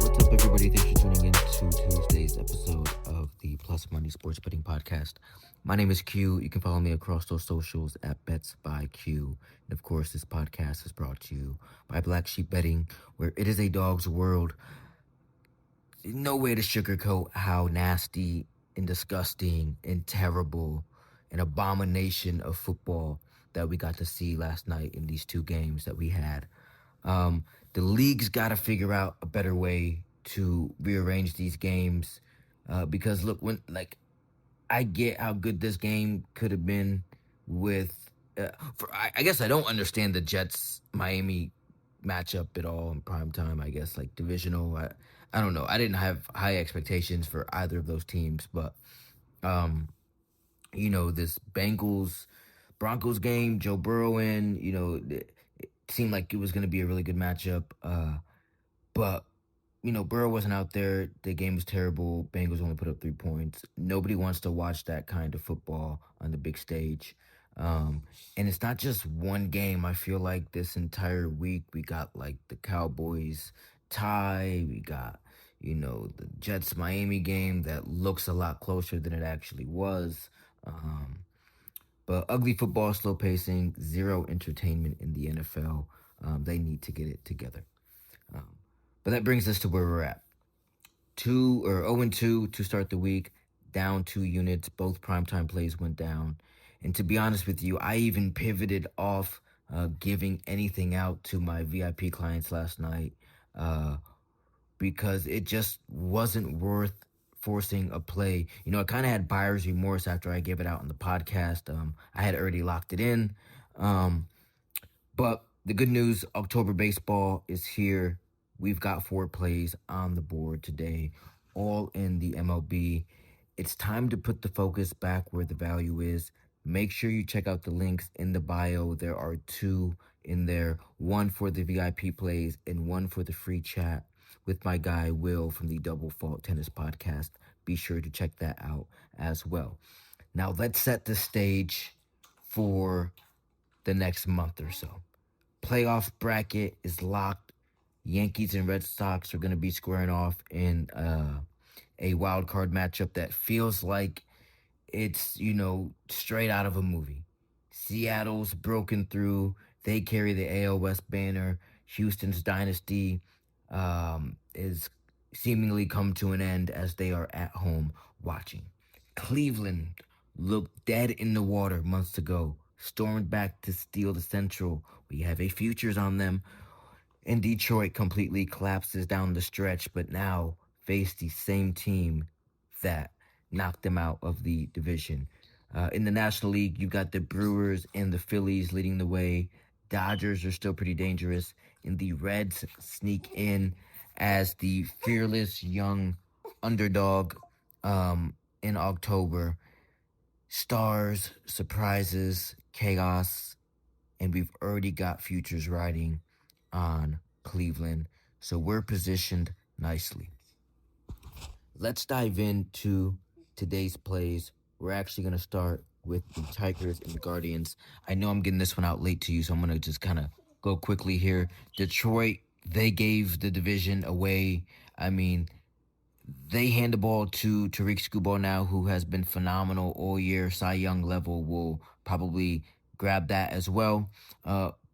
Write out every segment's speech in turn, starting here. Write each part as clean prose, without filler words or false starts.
What's up, everybody? Thanks for tuning in to Tuesday's episode of the Plus Money Sports Betting Podcast. My name is Q. You can follow me across those socials at Bets by Q. And of course, this podcast is brought to you by Black Sheep Betting, where it is a dog's world. No way to sugarcoat how nasty and disgusting and terrible and abomination of football that we got to see last night in these two games that we had. The league's got to figure out a better way to rearrange these games because look, I get how good this game could have been with. I guess I don't understand the Jets Miami matchup at all in prime time. I guess like divisional. I don't know. I didn't have high expectations for either of those teams, but um, this Bengals Broncos game, Joe Burrow in. It seemed like it was going to be a really good matchup. But Burrow wasn't out there. The game was terrible. Bengals only put up 3 points. Nobody wants to watch that kind of football on the big stage. And it's not just one game. I feel like this entire week we got like the Cowboys tie. We got the Jets Miami game that looks a lot closer than it actually was. But ugly football, slow pacing, zero entertainment in the NFL. They need to get it together. But that brings us to where we're at. 0-2 to start the week, down 2 units. Both primetime plays went down. And to be honest with you, I even pivoted off giving anything out to my VIP clients last night because it just wasn't worth forcing a play. I kind of had buyer's remorse after I gave it out on the podcast. I had already locked it in. But the good news, October baseball is here. We've got 4 plays on the board today, all in the MLB. It's time to put the focus back where the value is. Make sure you check out the links in the bio. There are 2 in there, one for the VIP plays and one for the free chat with my guy Will from the Double Fault Tennis Podcast. Be sure to check that out as well. Now let's set the stage for the next month or so. Playoff bracket is locked. Yankees and Red Sox are going to be squaring off in a wild card matchup that feels like it's, straight out of a movie. Seattle's broken through. They carry the AL West banner. Houston's dynasty is seemingly come to an end as they are at home watching. Cleveland looked dead in the water months ago. Stormed back to steal the Central. We have a futures on them. And Detroit completely collapses down the stretch, but now face the same team that knocked them out of the division. In the National League, you've got the Brewers and the Phillies leading the way. Dodgers are still pretty dangerous, and the Reds sneak in as the fearless young underdog in October. Stars, surprises, chaos, and we've already got futures riding on Cleveland, so we're positioned nicely. Let's dive into today's plays. We're actually going to start with the Tigers and the Guardians. I know I'm getting this one out late to you, so I'm going to just kind of go quickly here. Detroit, they gave the division away. I mean, they hand the ball to Tariq Skubal now, who has been phenomenal all year. Cy Young level will probably grab that as well.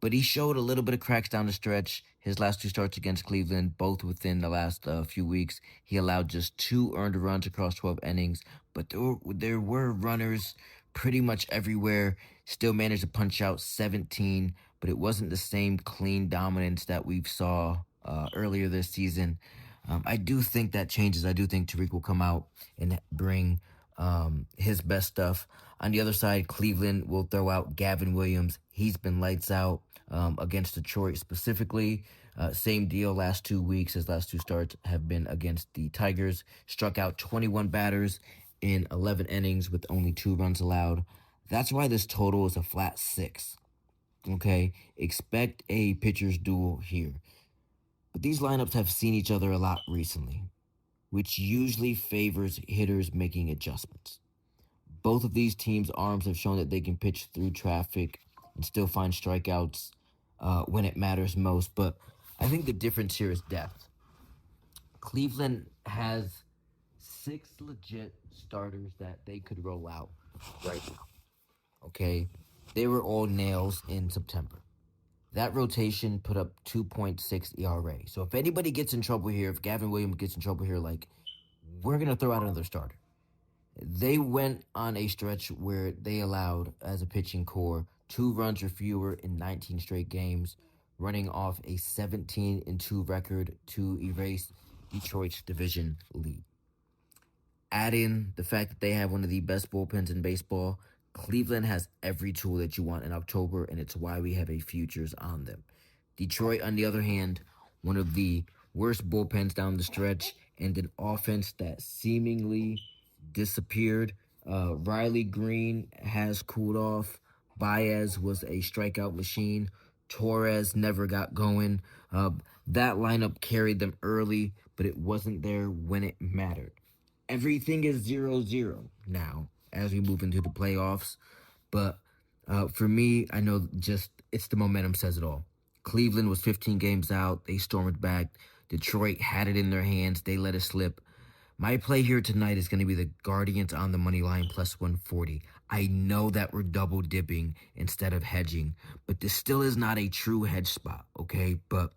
But he showed a little bit of cracks down the stretch. His last 2 starts against Cleveland, both within the last few weeks, he allowed just 2 earned runs across 12 innings. But there were runners pretty much everywhere. Still managed to punch out 17, but it wasn't the same clean dominance that we saw earlier this season. I do think that changes. I do think Tariq will come out and bring his best stuff. On the other side, Cleveland will throw out Gavin Williams. He's been lights out against Detroit specifically. Same deal last 2 weeks. His last 2 starts have been against the Tigers. Struck out 21 batters in 11 innings with only 2 runs allowed. That's why this total is a flat 6. Okay? Expect a pitcher's duel here. But these lineups have seen each other a lot recently, which usually favors hitters making adjustments. Both of these teams' arms have shown that they can pitch through traffic and still find strikeouts. when it matters most. But I think the difference here is depth. Cleveland has six legit starters that they could roll out right now. Okay, they were all nails in September. That rotation put up 2.6 ERA. So if anybody gets in trouble here, if Gavin Williams gets in trouble here, like, we're gonna throw out another starter. They went on a stretch where they allowed, as a pitching core, 2 runs or fewer in 19 straight games, running off a 17-2 record to erase Detroit's division lead. Add in the fact that they have one of the best bullpens in baseball. Cleveland has every tool that you want in October, and it's why we have a futures on them. Detroit, on the other hand, one of the worst bullpens down the stretch, and an offense that seemingly disappeared. Riley Green has cooled off. Baez was a strikeout machine. Torres never got going. That lineup carried them early, but it wasn't there when it mattered. Everything is 0-0 now as we move into the playoffs. But for me, I know just it's the momentum says it all. Cleveland was 15 games out. They stormed back. Detroit had it in their hands. They let it slip. My play here tonight is going to be the Guardians on the money line plus 140. I know that we're double dipping instead of hedging, but this still is not a true hedge spot, okay? But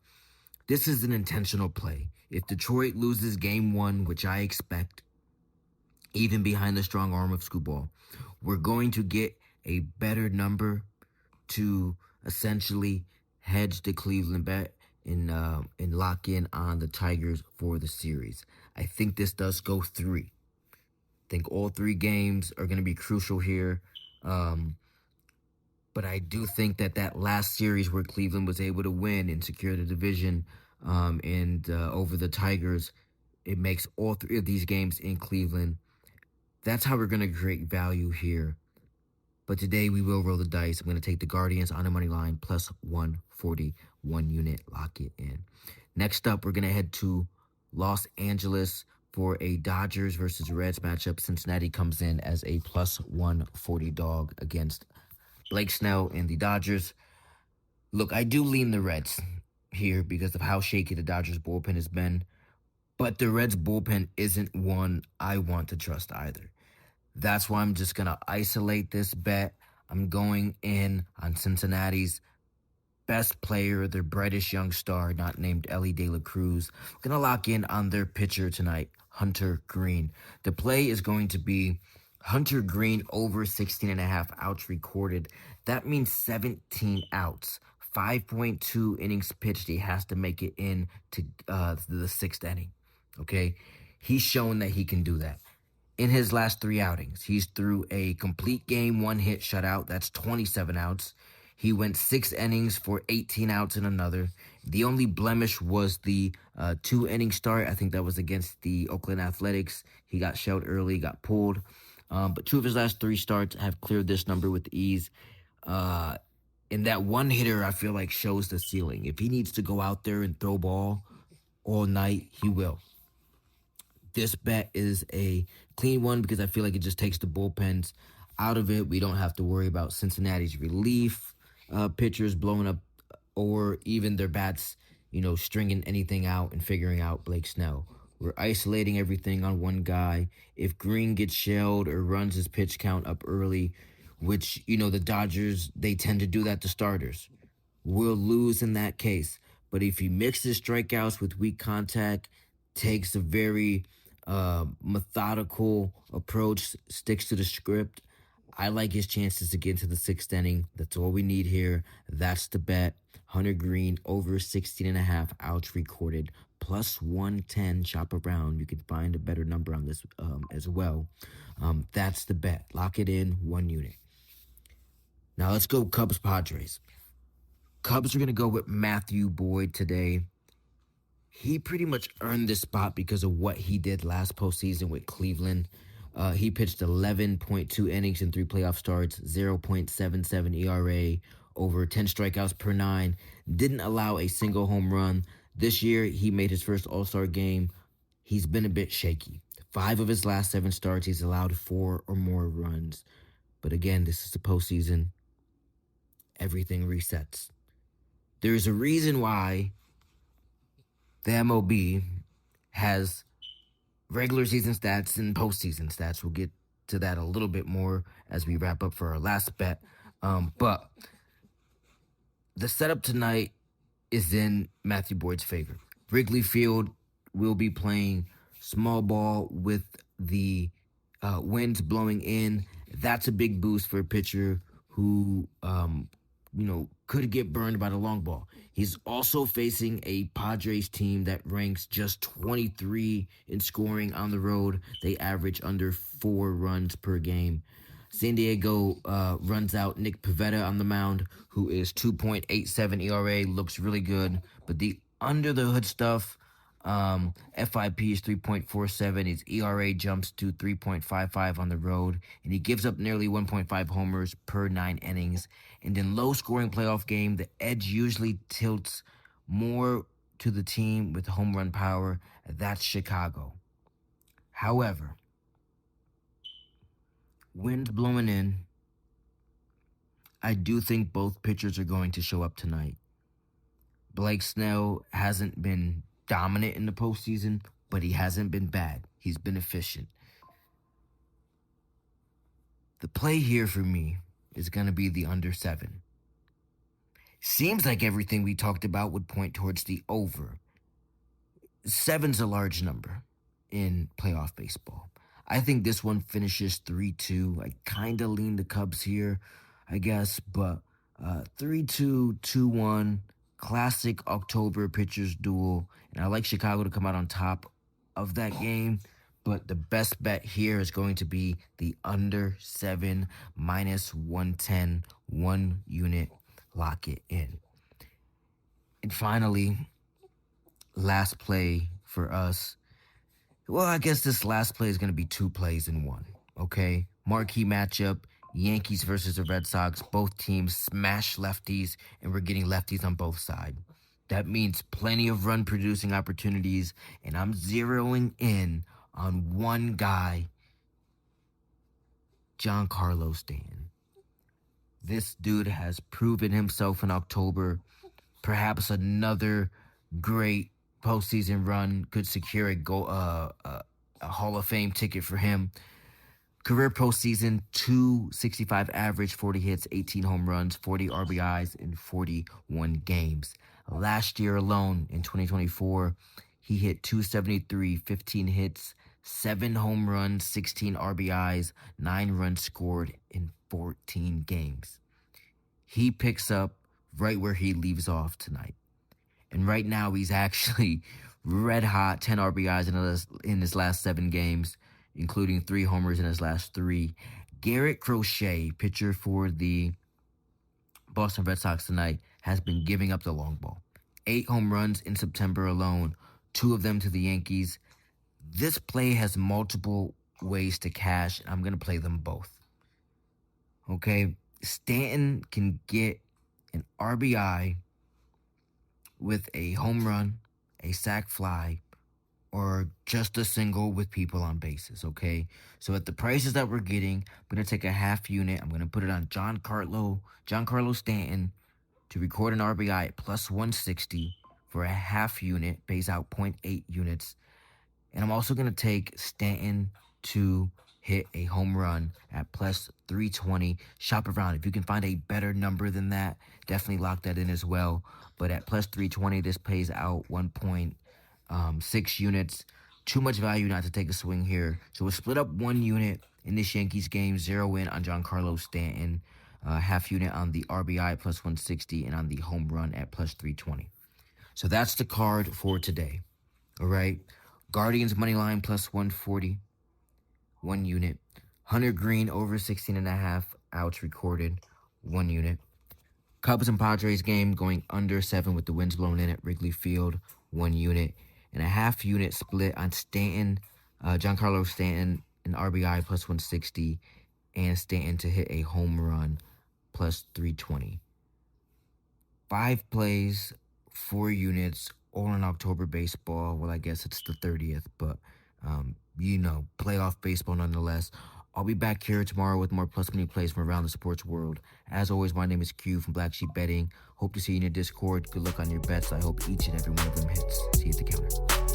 this is an intentional play. If Detroit loses game one, which I expect, even behind the strong arm of Scooball, we're going to get a better number to essentially hedge the Cleveland bet and lock in on the Tigers for the series. I think this does go 3. I think all 3 games are going to be crucial here. But I do think that last series where Cleveland was able to win and secure the division and over the Tigers, it makes all 3 of these games in Cleveland. That's how we're going to create value here. But today we will roll the dice. I'm going to take the Guardians on the money line plus 140, 1 unit. Lock it in. Next up, we're going to head to Los Angeles for a Dodgers versus Reds matchup. Cincinnati comes in as a plus 140 dog against Blake Snell and the Dodgers. Look, I do lean the Reds here because of how shaky the Dodgers bullpen has been. But the Reds bullpen isn't one I want to trust either. That's why I'm just going to isolate this bet. I'm going in on Cincinnati's best player, their brightest young star, not named Ellie De La Cruz. I'm going to lock in on their pitcher tonight, Hunter Green. The play is going to be Hunter Green over 16.5 outs recorded. That means 17 outs. 5.2 innings pitched. He has to make it in to the 6th inning. Okay? He's shown that he can do that. In his last 3 outings, he's threw a complete game, 1 hit shutout. That's 27 outs. He went 6 innings for 18 outs in another. The only blemish was the 2-inning start. I think that was against the Oakland Athletics. He got shelled early, got pulled. But 2 of his last 3 starts have cleared this number with ease. And that 1 hitter, I feel like, shows the ceiling. If he needs to go out there and throw ball all night, he will. This bet is a clean one because I feel like it just takes the bullpens out of it. We don't have to worry about Cincinnati's relief pitchers blowing up or even their bats, stringing anything out and figuring out Blake Snell. We're isolating everything on one guy. If Green gets shelled or runs his pitch count up early, which, the Dodgers, they tend to do that to starters, we'll lose in that case. But if he mixes strikeouts with weak contact, takes a very methodical approach, sticks to the script, I like his chances to get into the 6th inning. That's all we need here. That's the bet. Hunter Green over 16.5 outs recorded, plus 110. Shop around. You can find a better number on this as well. That's the bet. Lock it in, 1 unit. Now let's go Cubs Padres. Cubs are going to go with Matthew Boyd today. He pretty much earned this spot because of what he did last postseason with Cleveland. He pitched 11.2 innings in 3 playoff starts, 0.77 ERA, over 10 strikeouts per 9, didn't allow a single home run. This year, he made his first All-Star game. He's been a bit shaky. 5 of his last 7 starts, he's allowed 4 or more runs. But again, this is the postseason. Everything resets. There's a reason why the MLB has regular season stats and postseason stats. We'll get to that a little bit more as we wrap up for our last bet. But the setup tonight is in Matthew Boyd's favor. Wrigley Field will be playing small ball with the winds blowing in. That's a big boost for a pitcher who, could get burned by the long ball. He's also facing a Padres team that ranks just 23 in scoring on the road. They average under 4 runs per game. San Diego runs out Nick Pivetta on the mound, who is 2.87 ERA, looks really good. But the under the hood stuff, FIP is 3.47. His ERA jumps to 3.55 on the road, and he gives up nearly 1.5 homers per 9 innings. And in low scoring playoff game, the edge usually tilts more to the team with home run power. That's Chicago. However, wind blowing in, I do think both pitchers are going to show up tonight. Blake Snell hasn't been dominant in the postseason, but he hasn't been bad. He's been efficient. The play here for me is going to be the under 7. Seems like everything we talked about would point towards the over. 7's a large number in playoff baseball. I think this one finishes 3-2. I kind of lean the Cubs here, I guess, but 3-2, 2-1, classic October pitchers duel. And I like Chicago to come out on top of that game, but the best bet here is going to be the under 7 minus 110, 1 unit. Lock it in. And finally, last play for us. Well, I guess this last play is going to be 2 plays in one, okay? Marquee matchup, Yankees versus the Red Sox. Both teams smash lefties, and we're getting lefties on both sides. That means plenty of run-producing opportunities, and I'm zeroing in on one guy, Giancarlo Stanton. This dude has proven himself in October. Perhaps another great postseason run could secure a Hall of Fame ticket for him. Career postseason, 265 average, 40 hits, 18 home runs, 40 RBIs in 41 games. Last year alone, in 2024, he hit 273, 15 hits, 7 home runs, 16 RBIs, 9 runs scored in 14 games. He picks up right where he leaves off tonight. And right now, he's actually red hot, 10 RBIs in his last 7 games, including 3 homers in his last 3. Garrett Crochet, pitcher for the Boston Red Sox tonight, has been giving up the long ball. 8 home runs in September alone, 2 of them to the Yankees. This play has multiple ways to cash. I'm going to play them both. Okay, Stanton can get an RBI with a home run, a sac fly, or just a single with people on bases, okay? So at the prices that we're getting, I'm going to take a half unit. I'm going to put it on Giancarlo Stanton to record an RBI at plus 160 for a half unit, pays out 0.8 units. And I'm also going to take Stanton to hit a home run at plus 320. Shop around. If you can find a better number than that, definitely lock that in as well. But at plus 320, this pays out 1.6 units. Too much value not to take a swing here. So we'll split up 1 unit in this Yankees game. 0 in on Giancarlo Stanton. Half unit on the RBI plus 160 and on the home run at plus 320. So that's the card for today. All right. Guardians money line plus 140. 1 unit. Hunter Green over 16.5 outs recorded. 1 unit. Cubs and Padres game going under 7 with the winds blowing in at Wrigley Field. 1 unit. And a half unit split on Stanton, Giancarlo Stanton, an RBI plus 160, and Stanton to hit a home run plus 320. 5 plays, 4 units, all in October baseball. Well, I guess it's the 30th, but, playoff baseball nonetheless. I'll be back here tomorrow with more plus money plays from around the sports world. As always, my name is Q from Black Sheep Betting. Hope to see you in your Discord. Good luck on your bets. I hope each and every one of them hits. See you at the counter.